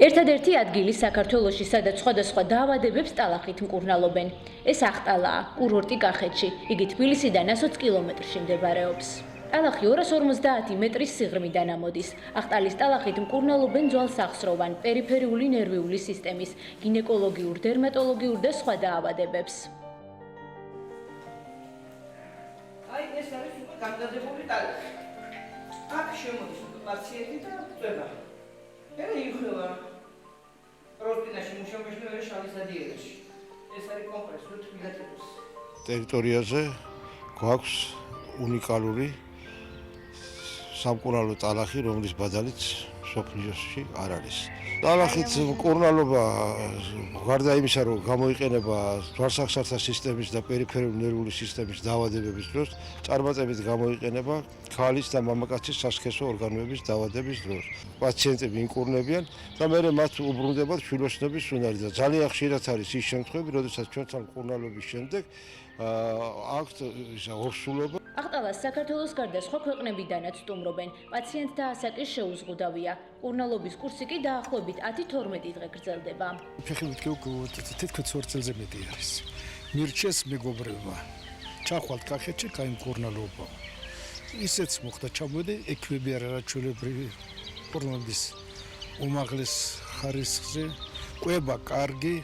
ერთადერთი ადგილი საქართველოში, სადაც სხვადასხვა დაავადებებს ტალახით მკურნალობენ. ეს ახტალაა, კურორტი კახეთში. იგი თბილისიდან 120 კილომეტრში მდებარეობს. ტალახი 250 მეტრის სიღრმიდან ამოდის. ახტალის ტალახით მკურნალობენ ძვალსახსროვან, პერიფერიული ნერვიული სისტემის, გინეკოლოგიურ, დერმატოლოგიურ და სხვა დაავადებებს. აი ეს არის უკვე გამზადებული ტალახი. აქ შემოდის პაციენტი და წვება. ეხლა იხელა პროტინაში მუშაობაში მე შავის ადიერში. ეს არის კომპრესორ თბილატების. ტერიტორიაზე გვაქვს უნიკალური სამკურნალო ტალახი, რომლის ბადალიც სოფლიოში არ არის. ტალახით მკურნალობა გარდა იმისა, რომ გამოიყენება ძვალსახსართა სისტემის და პერიფერიული ნერვული სისტემის დაავადებების დროს, წარმატებით გამოიყენება ქალის და მამაკაცის სასქესო ორგანოების დაავადების დროს. პაციენტები იმკურნებიან და მერე მათ უბრუნდებათ შვილოსნობის უნარი და ძალიან ხშირად არის ის შემთხვევები, როდესაც ჩვენთან მკურნალობის შემდეგ აქვთ ორსულობა. ახტალას საქართველოს გარდა სხვა ქვეყნებიდანაც სტუმრობენ. პაციენტთა ასაკის შეუზღუდავია. მკურნალობის კურსი კი დაახლოებით 10-12 დღე გრძელდება. ფეხებით თითქმის 2 წელზე მეტი არის. მირჩეს მეგობრებმა. ჩახვალთ კახეთში, კაი მკურნალობა. ისეც მოხდა ჩამოდი, ექვები არ არაჩვეულებრივი მკურნალობის უმაღლეს ხარისხზე, კვება კარგი.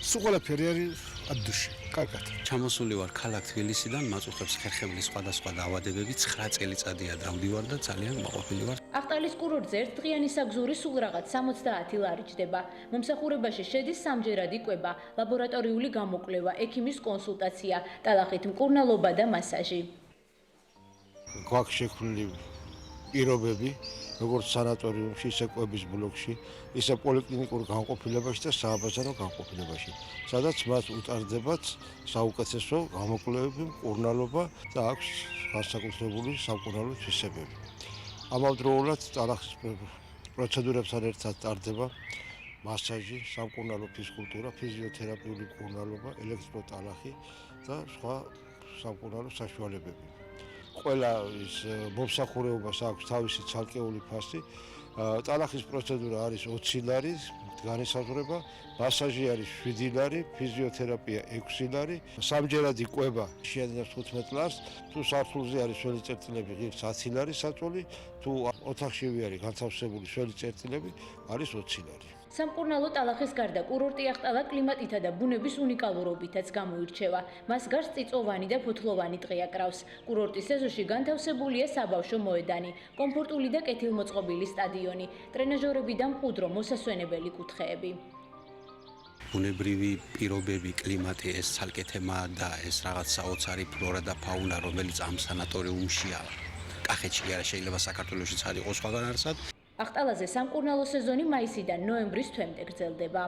სულ ყველაფერი არის ადუში. კარგად. ჩამოსული ვარ ქალაქ თბილისიდან, მაწუხებს ხერხემლის სხვადასხვა დაავადებები 9 წელიწადია დავდივარ და ძალიან მაყოფილი ვარ. ახტალის კურორტზე ერთდღიანი საგზური სულ რაღაც 70 ლარი ჯდება. მომსახურებაში შედის სამჯერადი კვება, ლაბორატორიული გამოკვლევა, ექიმის კონსულტაცია, ტალახით მკურნალობა და მასაჟი. გვაქვს შექმნილი პირობები, როგორც სანატორიუმში, ისე კვების ბლოკში, ისე პოლიკლინიკურ განყოფილებაში და სააბაზარო განყოფილებაში, სადაც მას უტარდებათ საუკეთესო გამოკვლევები, მკურნალობა და აქვს განსაკუთრებული სამკურნალო თვისებები. ამავდროულად ტალახის პროცედურებთან ერთად ტარდება მასაჟი, სამკურნალო ფიზკულტურა, ფიზიოთერაპიული მკურნალობა, ელექტროტალახი და სხვა სამკურნალო საშუალებები. ყველა ის მომსახურებას აქვს თავისი ცალკეული ფასი. ტალახის პროცედურა არის 20 ლარი, განისაზღვრება, მასაჟი არის 7 ლარი, ფიზიოთერაპია 6 ლარი, სამჯერადი კვება შეადგენს 15 ლარს, თუ სართულზე არის სველი წერტილები, ღირს 10 ლარი საწოლი, თუ ოთახშივე არის განთავსებული სველი წერტილები, არის 20 ლარი. სამკურნალო ტალახის გარდა კურორტი ახტალა კლიმატითა და ბუნების უნიკალურობითაც გამოირჩევა. მას გარს წიწოვანი და ფოთლოვანი ტყე აკრავს. კურორტის ეზოში განთავსებულია საბავშვო მოედანი, კომფორტული და კეთილმოწყობილი სტადიონი, ტრენაჟორები და მყუდრო მოსასვენებელი კუთხეები. ბუნებრივი პირობები, კლიმატი, ეს ცალკე თემაა და ეს რაღაც საოცარი ფლორა და ფაუნა, რომელიც ამ სანატორიუმშია. კახეთში კი არა, შეიძლება საქართველოშიც არ იყოს სხვაგან არსად. ახტალაზე სამკურნალო სეზონი მაისიდან ნოემბრის თვემდე გრძელდება.